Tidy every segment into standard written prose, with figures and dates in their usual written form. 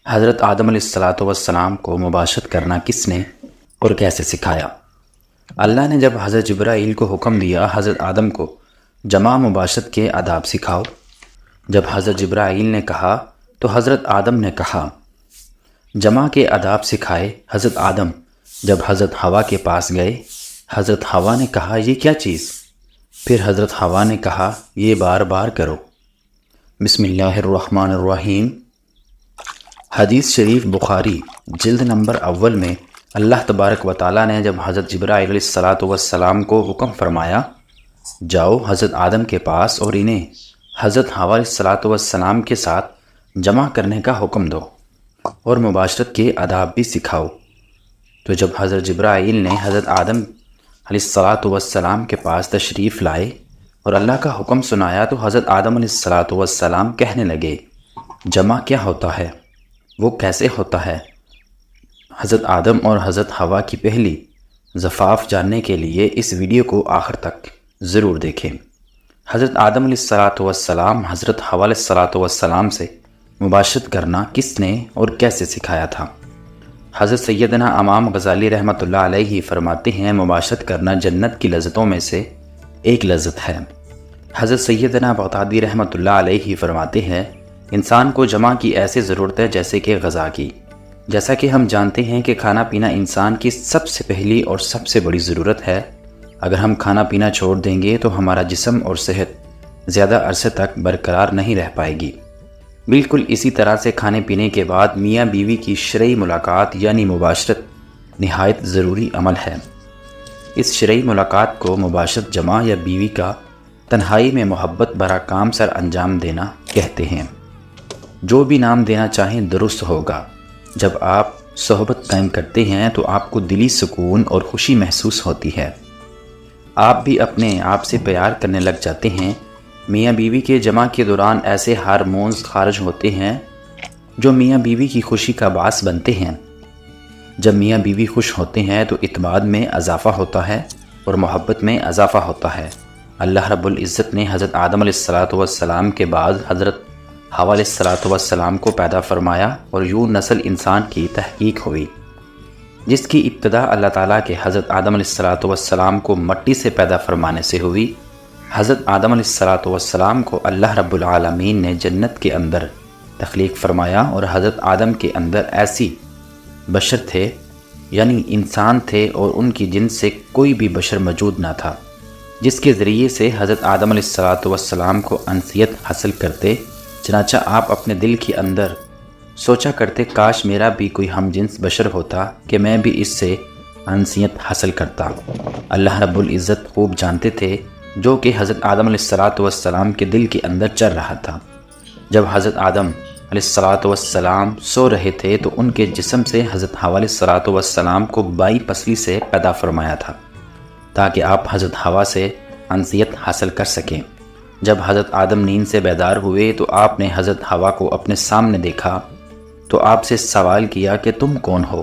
حضرت آدم علیہ الصلاۃ والسلام کو مباشرت کرنا کس نے اور کیسے سکھایا؟ اللہ نے جب حضرت جبرائیل کو حکم دیا حضرت آدم کو جمع مباشرت کے آداب سکھاؤ۔ جب حضرت جبرائیل نے کہا تو حضرت آدم نے کہا جمع کے آداب سکھائے۔ حضرت آدم جب حضرت حوا کے پاس گئے، حضرت حوا نے کہا یہ کیا چیز؟ پھر حضرت حوا نے کہا یہ بار بار کرو۔ بسم اللہ الرحمن الرحیم۔ حدیث شریف بخاری جلد نمبر اول میں اللہ تبارک و تعالیٰ نے جب حضرت جبرائیل علیہ الصلاۃ والسلام کو حکم فرمایا جاؤ حضرت آدم کے پاس اور انہیں حضرت حوا علیہ الصلاۃ والسلام کے ساتھ جمع کرنے کا حکم دو اور مباشرت کے آداب بھی سکھاؤ، تو جب حضرت جبرائیل نے حضرت آدم علیہ الصلاۃ والسلام کے پاس تشریف لائے اور اللہ کا حکم سنایا تو حضرت آدم علیہ الصلاۃ والسلام کہنے لگے جمع کیا ہوتا ہے، وہ کیسے ہوتا ہے؟ حضرت آدم اور حضرت حوا کی پہلی زفاف جاننے کے لیے اس ویڈیو کو آخر تک ضرور دیکھیں۔ حضرت آدم علیہ الصلاۃ والسلام حضرت حوا علیہ الصلاۃ والسلام سے مباشرت کرنا کس نے اور کیسے سکھایا تھا؟ حضرت سیدنا امام غزالی رحمۃ اللہ علیہ فرماتے ہیں مباشرت کرنا جنت کی لذتوں میں سے ایک لذت ہے۔ حضرت سیدنا بغدادی رحمۃ اللہ علیہ فرماتے ہیں انسان کو جمع کی ایسی ضرورت ہے جیسے کہ غذا کی۔ جیسا کہ ہم جانتے ہیں کہ کھانا پینا انسان کی سب سے پہلی اور سب سے بڑی ضرورت ہے۔ اگر ہم کھانا پینا چھوڑ دیں گے تو ہمارا جسم اور صحت زیادہ عرصے تک برقرار نہیں رہ پائے گی۔ بالکل اسی طرح سے کھانے پینے کے بعد میاں بیوی کی شرعی ملاقات یعنی مباشرت نہایت ضروری عمل ہے۔ اس شرعی ملاقات کو مباشرت جمع یا بیوی کا تنہائی میں محبت بھرا کام سر انجام دینا کہتے ہیں۔ جو بھی نام دینا چاہیں درست ہوگا۔ جب آپ صحبت قائم کرتے ہیں تو آپ کو دلی سکون اور خوشی محسوس ہوتی ہے، آپ بھی اپنے آپ سے پیار کرنے لگ جاتے ہیں۔ میاں بیوی کے جمع کے دوران ایسے ہارمونز خارج ہوتے ہیں جو میاں بیوی کی خوشی کا باعث بنتے ہیں۔ جب میاں بیوی خوش ہوتے ہیں تو اعتماد میں اضافہ ہوتا ہے اور محبت میں اضافہ ہوتا ہے۔ اللہ رب العزت نے حضرت آدم علیہ الصلاۃ والسلام کے بعد حضرت حوا علیہ الصلاۃ والسلام کو پیدا فرمایا اور یوں نسل انسان کی تحقیق ہوئی، جس کی ابتدا اللہ تعالیٰ کے حضرت آدم علیہ الصلاۃ والسلام کو مٹی سے پیدا فرمانے سے ہوئی۔ حضرت آدم علیہ الصلاۃ والسلام کو اللہ رب العالمین نے جنت کے اندر تخلیق فرمایا اور حضرت آدم کے اندر ایسی بشر تھے یعنی انسان تھے اور ان کی جنس سے کوئی بھی بشر موجود نہ تھا جس کے ذریعے سے حضرت آدم علیہ الصلاۃ والسلام کو انسیت حاصل کرتے۔ چنانچہ آپ اپنے دل کے اندر سوچا کرتے کاش میرا بھی کوئی ہم جنس بشر ہوتا کہ میں بھی اس سے انسیت حاصل کرتا۔ اللہ رب العزت خوب جانتے تھے جو کہ حضرت آدم علیہ الصلاۃ والسلام کے دل کے اندر چل رہا تھا۔ جب حضرت آدم علیہ الصلاۃ والسلام سو رہے تھے تو ان کے جسم سے حضرت حوا علیہ الصلاۃ والسلام کو بائی پسلی سے پیدا فرمایا تھا تاکہ آپ حضرت حوا سے انسیت حاصل کر سکیں۔ جب حضرت آدم نیند سے بیدار ہوئے تو آپ نے حضرت حوا کو اپنے سامنے دیکھا تو آپ سے سوال کیا کہ تم کون ہو؟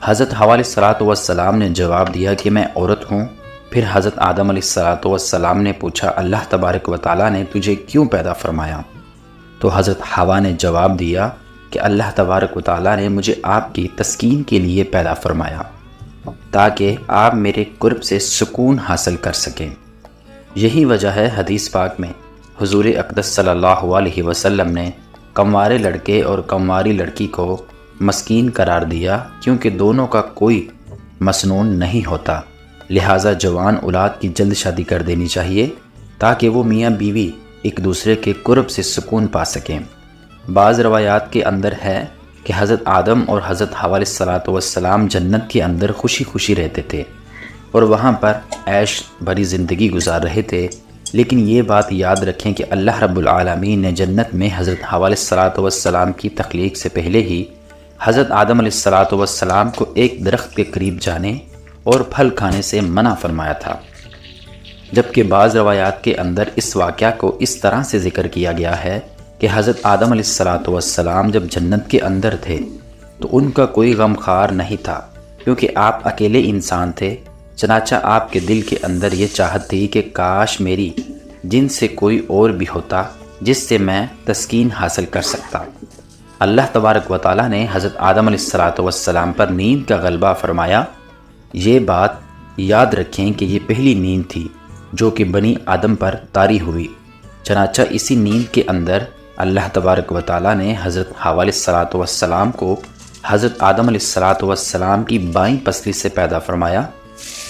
حضرت حوا علیہ الصلاۃ والسلام نے جواب دیا کہ میں عورت ہوں۔ پھر حضرت آدم علیہ الصلاۃ والسلام نے پوچھا اللہ تبارک و تعالیٰ نے تجھے کیوں پیدا فرمایا؟ تو حضرت حوا نے جواب دیا کہ اللہ تبارک و تعالیٰ نے مجھے آپ کی تسکین کے لیے پیدا فرمایا تاکہ آپ میرے قرب سے سکون حاصل کر سکیں۔ یہی وجہ ہے حدیث پاک میں حضور اقدس صلی اللہ علیہ وسلم نے کموارے لڑکے اور کمواری لڑکی کو مسکین قرار دیا کیونکہ دونوں کا کوئی مسنون نہیں ہوتا، لہٰذا جوان اولاد کی جلد شادی کر دینی چاہیے تاکہ وہ میاں بیوی ایک دوسرے کے قرب سے سکون پا سکیں۔ بعض روایات کے اندر ہے کہ حضرت آدم اور حضرت حوا علیہ الصلاۃ والسلام جنت کے اندر خوشی خوشی رہتے تھے اور وہاں پر عیش بھری زندگی گزار رہے تھے، لیکن یہ بات یاد رکھیں کہ اللہ رب العالمین نے جنت میں حضرت حوا علیہ الصلاۃ والسلام کی تخلیق سے پہلے ہی حضرت آدم علیہ الصلاۃ والسلام کو ایک درخت کے قریب جانے اور پھل کھانے سے منع فرمایا تھا، جبکہ بعض روایات کے اندر اس واقعہ کو اس طرح سے ذکر کیا گیا ہے کہ حضرت آدم علیہ الصلاۃ والسلام جب جنت کے اندر تھے تو ان کا کوئی غم خار نہیں تھا کیونکہ آپ اکیلے انسان تھے۔ چنانچہ آپ کے دل کے اندر یہ چاہت تھی کہ کاش میری جن سے کوئی اور بھی ہوتا جس سے میں تسکین حاصل کر سکتا۔ اللہ تبارک و تعالیٰ نے حضرت آدم علیہ السلام پر نیند کا غلبہ فرمایا۔ یہ بات یاد رکھیں کہ یہ پہلی نیند تھی جو کہ بنی آدم پر طاری ہوئی۔ چنانچہ اسی نیند کے اندر اللہ تبارک و تعالیٰ نے حضرت حوا علیہ السلام کو حضرت آدم علیہ السلام کی بائیں پسلی سے پیدا فرمایا۔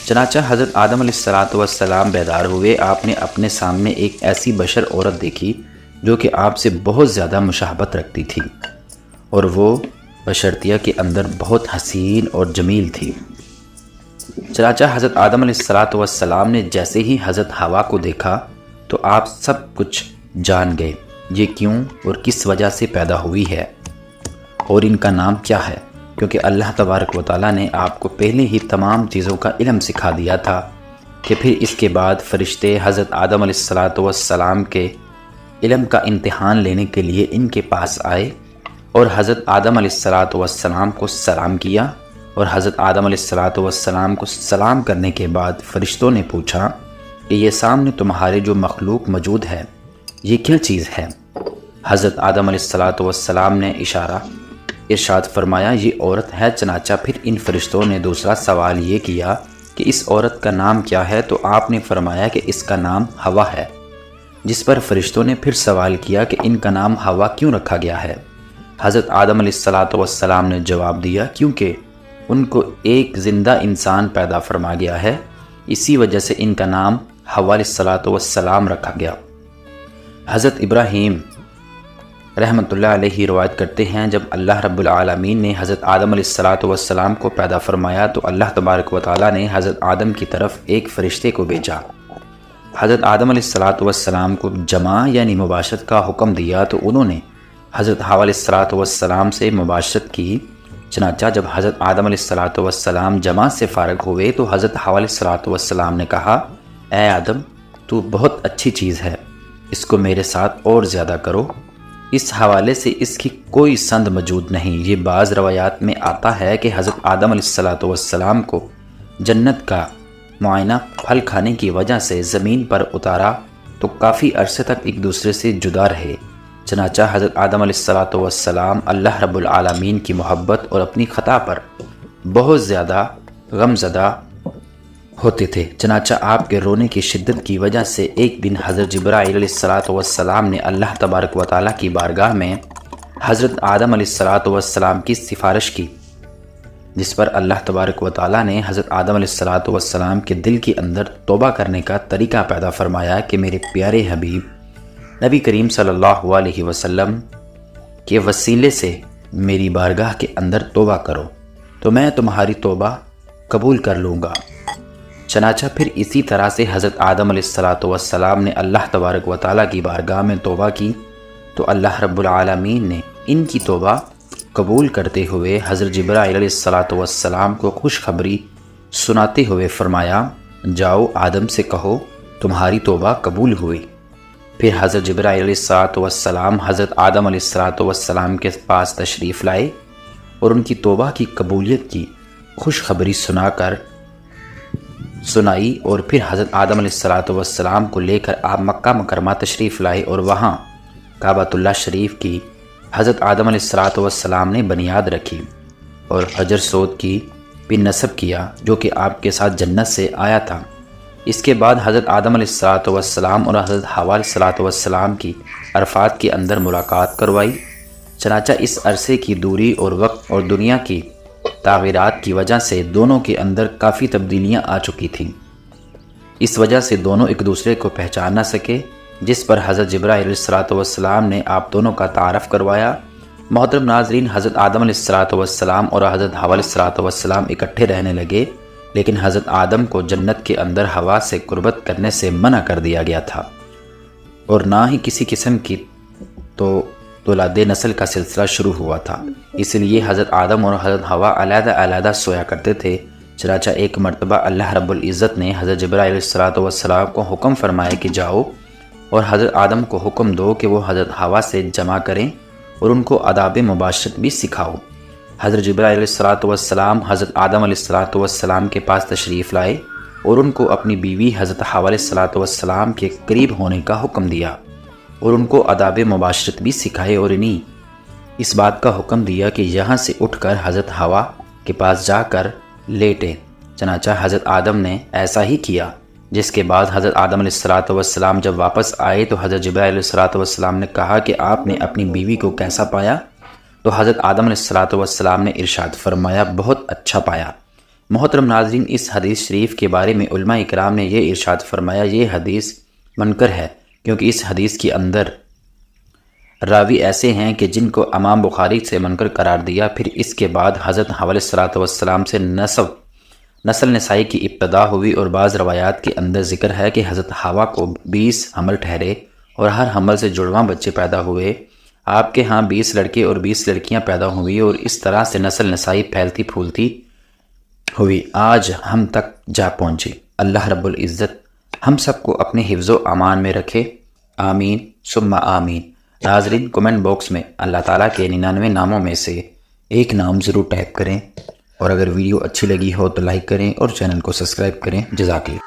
چنانچہ حضرت آدم علیہ السلام بیدار ہوئے۔ آپ نے اپنے سامنے ایک ایسی بشر عورت دیکھی جو کہ آپ سے بہت زیادہ مشابہت رکھتی تھی، اور وہ بشرطیہ کے اندر بہت حسین اور جمیل تھی۔ چنانچہ حضرت آدم علیہ السلام نے جیسے ہی حضرت حوا کو دیکھا تو آپ سب کچھ جان گئے، یہ کیوں اور کس وجہ سے پیدا ہوئی ہے اور ان کا نام کیا ہے، کیونکہ اللہ تبارک و تعالیٰ نے آپ کو پہلے ہی تمام چیزوں کا علم سکھا دیا تھا کہ پھر اس کے بعد فرشتے حضرت آدم علیہ السلام کے علم کا امتحان لینے کے لیے ان کے پاس آئے اور حضرت آدم علیہ السلام کو سلام کیا، اور حضرت آدم علیہ السلام کو سلام کرنے کے بعد فرشتوں نے پوچھا کہ یہ سامنے تمہارے جو مخلوق موجود ہے یہ کیا چیز ہے؟ حضرت آدم علیہ السلام نے ارشاد فرمایا یہ عورت ہے۔ چنانچہ پھر ان فرشتوں نے دوسرا سوال یہ کیا کہ اس عورت کا نام کیا ہے، تو آپ نے فرمایا کہ اس کا نام حوا ہے، جس پر فرشتوں نے پھر سوال کیا کہ ان کا نام حوا کیوں رکھا گیا ہے؟ حضرت آدم علیہ السلام نے جواب دیا کیونکہ ان کو ایک زندہ انسان پیدا فرما گیا ہے، اسی وجہ سے ان کا نام حوا علیہ السلام رکھا گیا۔ حضرت ابراہیم رحمۃ اللہ علیہ روایت کرتے ہیں جب اللہ رب العالمین نے حضرت آدم علیہ السلام کو پیدا فرمایا تو اللہ تبارک و تعالیٰ نے حضرت آدم کی طرف ایک فرشتے کو بھیجا۔ حضرت آدم علیہ السلام کو جماع یعنی مباشرت کا حکم دیا تو انہوں نے حضرت حوا علیہ السلام سے مباشرت کی۔ چنانچہ جب حضرت آدم علیہ السلام جماع سے فارغ ہوئے تو حضرت حوا علیہ السلام نے کہا اے آدم تو بہت اچھی چیز ہے، اس کو میرے ساتھ اور زیادہ کرو۔ اس حوالے سے اس کی کوئی سند موجود نہیں۔ یہ بعض روایات میں آتا ہے کہ حضرت آدم علیہ السلام کو جنت کا معائنہ پھل کھانے کی وجہ سے زمین پر اتارا تو کافی عرصے تک ایک دوسرے سے جدا رہے۔ چنانچہ حضرت آدم علیہ السلام اللہ رب العالمین کی محبت اور اپنی خطا پر بہت زیادہ غم زدہ ہوتے تھے۔ چنانچہ آپ کے رونے کی شدت کی وجہ سے ایک دن حضرت جبرائیل علیہ السلام نے اللہ تبارک و تعالیٰ کی بارگاہ میں حضرت آدم علیہ السلام کی سفارش کی، جس پر اللہ تبارک و تعالیٰ نے حضرت آدم علیہ السلام کے دل کے اندر توبہ کرنے کا طریقہ پیدا فرمایا کہ میرے پیارے حبیب نبی کریم صلی اللہ علیہ وسلم کے وسیلے سے میری بارگاہ کے اندر توبہ کرو تو میں تمہاری توبہ قبول کر لوں گا۔ چنانچہ پھر اسی طرح سے حضرت آدم علیہ السلام نے اللہ تبارک و تعالیٰ کی بارگاہ میں توبہ کی تو اللہ رب العالمین نے ان کی توبہ قبول کرتے ہوئے حضرت جبرائیل علیہ السلام کو خوشخبری سناتے ہوئے فرمایا جاؤ آدم سے کہو تمہاری توبہ قبول ہوئی۔ پھر حضرت جبرائیل علیہ السلام حضرت آدم علیہ السلام کے پاس تشریف لائے اور ان کی توبہ کی قبولیت کی خوشخبری سنائی اور پھر حضرت آدم علیہ السلام کو لے کر آپ مکہ مکرمہ تشریف لائے اور وہاں کعبۃ اللہ شریف کی حضرت آدم علیہ السلام نے بنیاد رکھی اور حجر سود کی بھی نصب کیا جو کہ آپ کے ساتھ جنت سے آیا تھا۔ اس کے بعد حضرت آدم علیہ السلام اور حضرت حوا علیہ السلام کی عرفات کے اندر ملاقات کروائی۔ چنانچہ اس عرصے کی دوری اور وقت اور دنیا کی تغیرات کی وجہ سے دونوں کے اندر کافی تبدیلیاں آ چکی تھیں، اس وجہ سے دونوں ایک دوسرے کو پہچان نہ سکے، جس پر حضرت جبرائیل علیہ السلام نے آپ دونوں کا تعارف کروایا۔ محترم ناظرین، حضرت آدم علیہ السلام اور حضرت حوا علیہ السلام اکٹھے رہنے لگے، لیکن حضرت آدم کو جنت کے اندر ہوا سے قربت کرنے سے منع کر دیا گیا تھا اور نہ ہی کسی قسم کی اولاد نسل کا سلسلہ شروع ہوا تھا، اس لیے حضرت آدم اور حضرت حوا علیحدہ علیحدہ سویا کرتے تھے۔ چنانچہ ایک مرتبہ اللہ رب العزت نے حضرت جبرائیل علیہ السلام کو حکم فرمایا کہ جاؤ اور حضرت آدم کو حکم دو کہ وہ حضرت حوا سے جمع کریں اور ان کو آداب مباشرت بھی سکھاؤ۔ حضرت جبرائیل علیہ السلام حضرت آدم علیہ السلام کے پاس تشریف لائے اور ان کو اپنی بیوی حضرت حوا علیہ السلام کے قریب ہونے کا حکم دیا اور ان کو آداب مباشرت بھی سکھائے اور انہی اس بات کا حکم دیا کہ یہاں سے اٹھ کر حضرت ہوا کے پاس جا کر لیٹے۔ چنانچہ حضرت آدم نے ایسا ہی کیا، جس کے بعد حضرت آدم علیہ السلام جب واپس آئے تو حضرت جبرائیل علیہ السلام نے کہا کہ آپ نے اپنی بیوی کو کیسا پایا؟ تو حضرت آدم علیہ السلام نے ارشاد فرمایا، بہت اچھا پایا۔ محترم ناظرین، اس حدیث شریف کے بارے میں علماء اکرام نے یہ ارشاد فرمایا، یہ حدیث منکر ہے، کیونکہ اس حدیث کے اندر راوی ایسے ہیں کہ جن کو امام بخاری سے منکر قرار دیا۔ پھر اس کے بعد حضرت حوا علیہ السلام سے نسل نسائی کی ابتدا ہوئی، اور بعض روایات کے اندر ذکر ہے کہ حضرت حوا کو 20 حمل ٹھہرے اور ہر حمل سے جڑواں بچے پیدا ہوئے۔ آپ کے ہاں 20 لڑکے اور 20 لڑکیاں پیدا ہوئی، اور اس طرح سے نسل نسائی پھیلتی پھولتی ہوئی آج ہم تک جا پہنچی۔ اللہ رب العزت ہم سب کو اپنے حفظ و امان میں رکھے، آمین ثم آمین۔ ناظرین، کمنٹ باکس میں اللہ تعالیٰ کے 99 ناموں میں سے ایک نام ضرور ٹائپ کریں، اور اگر ویڈیو اچھی لگی ہو تو لائک کریں اور چینل کو سبسکرائب کریں۔ جزاک اللہ۔